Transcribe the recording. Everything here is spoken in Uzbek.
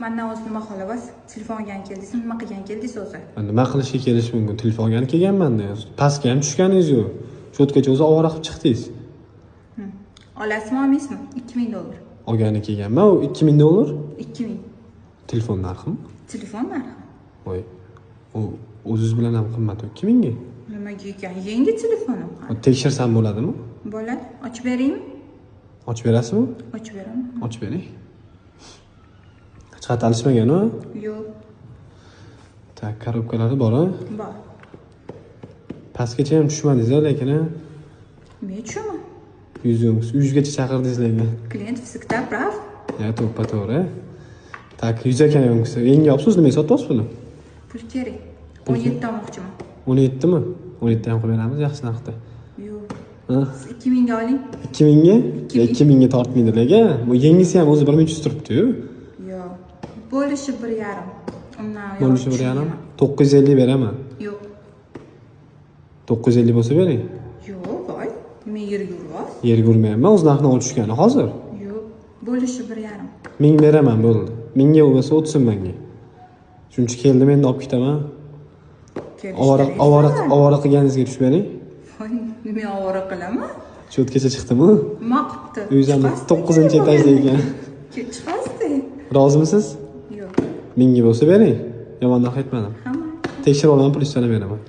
Mendan o'zi nima xolavasiz? Telefon olgan keldingiz, nima qilgan keldingiz o'zi? Nima qilishga kelish mumkin? Telefon olgani kelganman-da. Pastga ham tushganingiz yo'q. Cho'tkacha o'zi ovora qilib chiqdingiz. Olasizmi, olmaysizmi? 2000 dollar. Olgani kelganman. U 2000 dollar. 2000. Telefon narximi? Telefon narxi. Voy. U o'zingiz bilan ham qimmat 2000 ga. Nimaga ekan? Yangi telefonim. Tekshirsam bo'ladimi? Bo'ladi. Ochib beringmi? Ochib berasizmi? Ochib beraman. Ochib bering. Hech alishmagan-a? Yo'q. Tak, korobkalari bor-a? Bor. Pastgacha ham tushmadingiz-a, lekin Men tushaman. Yuzgacha chaqirdingiz lekin. Klient всегда прав. Ya, to'g'ri. Tak, 100 ekan yo'qsa. Yangi olibsiz, nima sotyapsiz buni? Pul kerak. 17 olmoqchiman. 17 mi? 17 ham qilib beramiz, yaxshi narxda. Yo'q. Ha? Siz 2000 ga oling. 2000 ga? 2000 ga tortmaydi lekin. Bu yangisi ham o'zi 1300 turibdi-yu. Yo'q. Bo'lishi 1.5. Undan Bo'lishi 1.5. 950 beraman. Yo'q. 950 bo'lsa bering. Yo'q, voy. Men yerga uryapsiz. Yerga urmayapman, o'z narxini olib tushgani hozir. Yo'q. Bo'lishi 1.5. 1000 beraman, bo'ldi. 1000 ga bo'lsa o'tsin menga. Shuncha keldim, endi olib ketaman. Ovora qilganingizga tushib bering. Voy, men ovora qilaman. Cho'tkacha chiqdimi? Nima qilibdi? Uyingiz 9-etajda ekan. Chiqasdi. Rozimisiz? Yo'q. 1000 ga bo'lsa bering. Yomon narx aytmadim. Hamma. Tekshirib olaman, pul istana beraman.